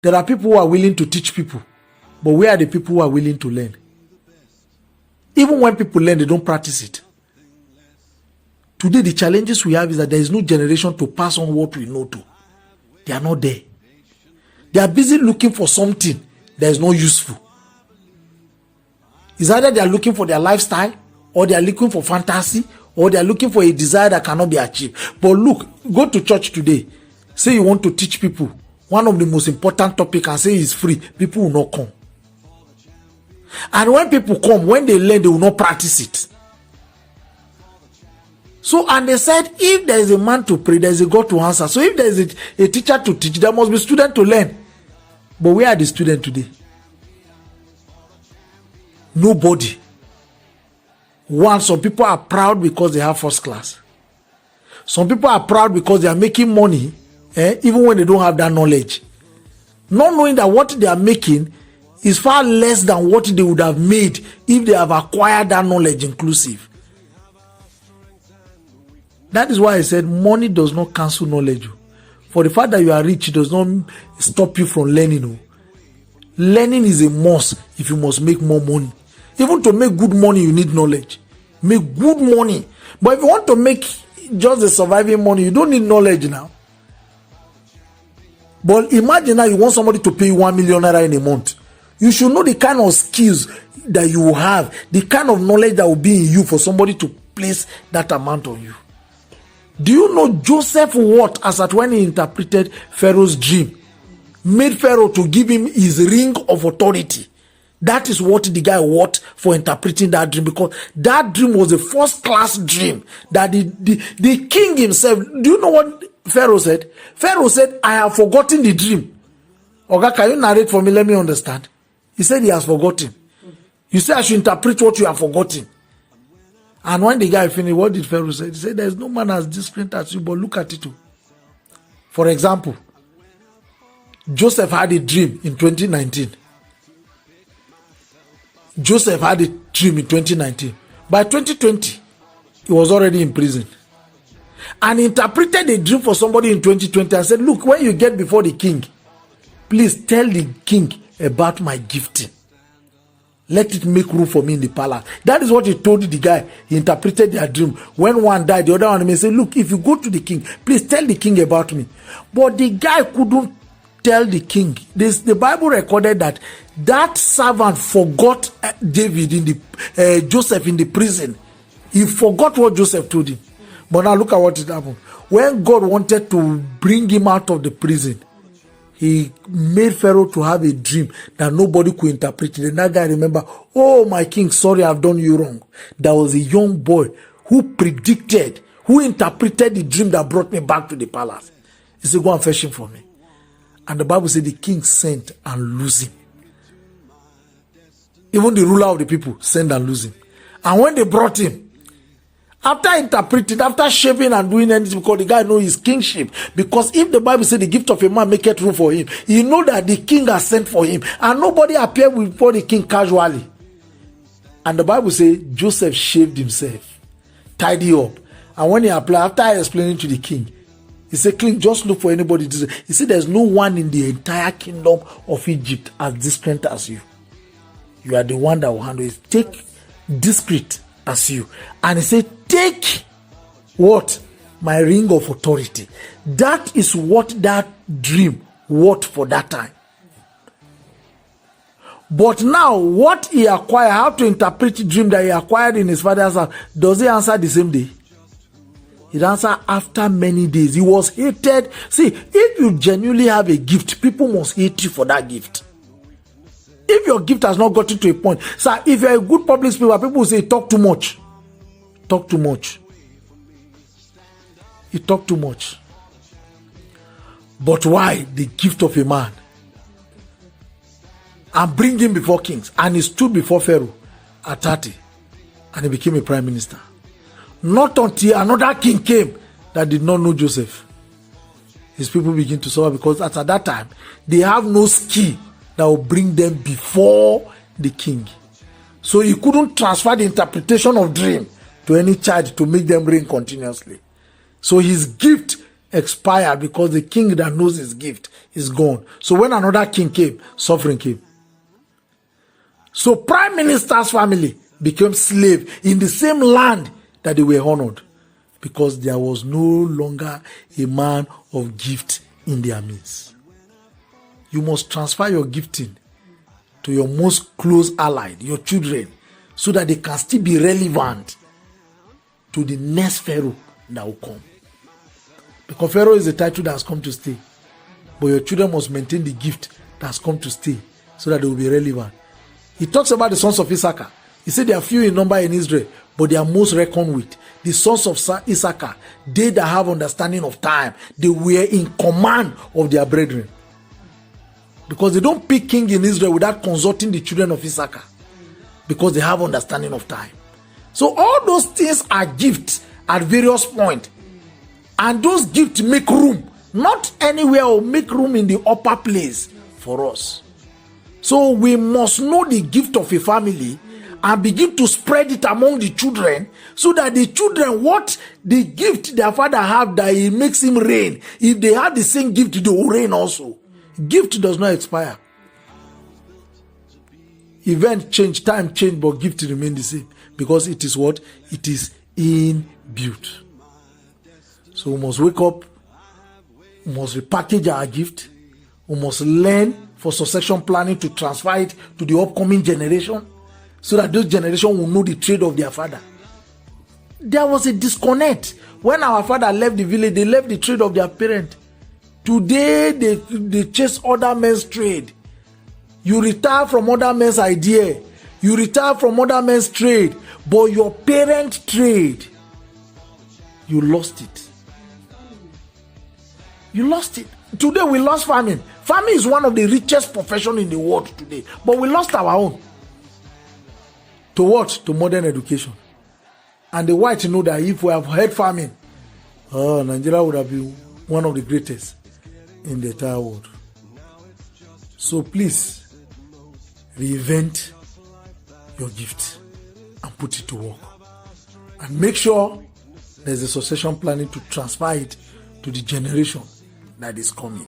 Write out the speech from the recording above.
There are people who are willing to teach people, but where are the people who are willing to learn? Even when people learn, they don't practice it. Today, the challenges we have is that there is no generation to pass on what we know to. They are not there. They are busy looking for something that is not useful. It's either they are looking for their lifestyle, or they are looking for fantasy, or they are looking for a desire that cannot be achieved. But look, go to church today. Say you want to teach people one of the most important topics and say it's free. People will not come. And when people come, when they learn, they will not practice it. So, and they said, if there is a man to pray, there is a God to answer. So if there is a teacher to teach, there must be a student to learn. But where are the students today? Nobody. One, some people are proud because they have first class. Some people are proud because they are making money, even when they don't have that knowledge. Not knowing that what they are making is far less than what they would have made if they have acquired that knowledge inclusive. That is why I said money does not cancel knowledge. For the fact that you are rich, it does not stop you from learning. Learning is a must if you must make more money. Even to make good money, you need knowledge. Make good money. But if you want to make just the surviving money, you don't need knowledge now. But imagine now you want somebody to pay you 1 million naira in a month. You should know the kind of skills that you will have, the kind of knowledge that will be in you for somebody to place that amount on you. Do you know Joseph what as at when he interpreted Pharaoh's dream? Made Pharaoh to give him his ring of authority. That is what the guy what for interpreting that dream, because that dream was a first class dream that the king himself. Do you know what Pharaoh said? Pharaoh said, I have forgotten the dream. Oga, can you narrate for me? Let me understand. He said he has forgotten. You say I should interpret what you have forgotten. And when the guy finished, what did Pharaoh say? He said, there is no man as disciplined as you, but look at it too. For example, Joseph had a dream in 2019. Joseph had a dream in 2019. By 2020, he was already in prison. And interpreted a dream for somebody in 2020 and said, look, when you get before the king, please tell the king about my gifting. Let it make room for me in the palace. That is what he told the guy. He interpreted their dream. When one died, the other one may say, look, if you go to the king, please tell the king about me. But the guy couldn't tell the king. The Bible recorded that servant forgot David in the Joseph in the prison. He forgot what Joseph told him. But now look at what happened. When God wanted to bring him out of the prison, he made Pharaoh to have a dream that nobody could interpret it. And that guy remember, oh my king, sorry, I've done you wrong. There was a young boy who predicted, who interpreted the dream that brought me back to the palace. He said, go and fetch him for me. And the Bible said the king sent and lose him. Even the ruler of the people sent and lose him. And when they brought him, after interpreting, after shaping and doing anything, because the guy knows his kingship. Because if the Bible says the gift of a man maketh room for him, he know that the king has sent for him. And nobody appeared before the king casually. And the Bible says Joseph shaved himself, tidy up. And when he applied, after explaining to the king, he said, king, just look for anybody. He said, there's no one in the entire kingdom of Egypt as discreet as you. You are the one that will handle it. Take discreet as you. And he said, take what? My ring of authority. That is what that dream was for that time. But now, what he acquired, how to interpret the dream that he acquired in his father's house, does he answer the same day? It answered after many days. He was hated. See, if you genuinely have a gift, people must hate you for that gift. If your gift has not gotten to a point, sir, if you're a good public speaker, people will say, talk too much. Talk too much. He talked too much. But why? The gift of a man. And bring him before kings. And he stood before Pharaoh at 30. And he became a prime minister. Not until another king came that did not know Joseph. His people begin to suffer because at that time, they have no skill that will bring them before the king. So he couldn't transfer the interpretation of dream to any child to make them reign continuously. So his gift expired because the king that knows his gift is gone. So when another king came, suffering came. So prime minister's family became slave in the same land that they were honored, because there was no longer a man of gift in their midst. You must transfer your gifting to your most close allied, your children, so that they can still be relevant to the next Pharaoh that will come. Because Pharaoh is a title that has come to stay. But your children must maintain the gift that has come to stay, so that they will be relevant. He talks about the sons of Issachar. He said they are few in number in Israel, but they are most reckoned with. The sons of Issachar, they that have understanding of time, they were in command of their brethren. Because they don't pick king in Israel without consulting the children of Issachar, because they have understanding of time. So all those things are gifts at various points. And those gifts make room, not anywhere, or make room in the upper place for us. So we must know the gift of a family and begin to spread it among the children, so that the children, what the gift their father have, that it makes him reign. If they have the same gift, they will reign also. Gift does not expire. Event change, time change, but gift remain the same, because it is what? It is inbuilt. So we must wake up, we must repackage our gift, we must learn for succession planning to transfer it to the upcoming generation, so that those generation will know the trade of their father. There was a disconnect. When our father left the village, they left the trade of their parent. Today, they chase other men's trade. You retire from other men's idea. You retire from other men's trade. But your parent trade, you lost it. You lost it. Today, we lost farming. Farming is one of the richest professions in the world today. But we lost our own. To what? To modern education. And the whites know that if we have had farming, Nigeria would have been one of the greatest in the entire world. So please, reinvent your gift and put it to work. And make sure there's a succession planning to transfer it to the generation that is coming.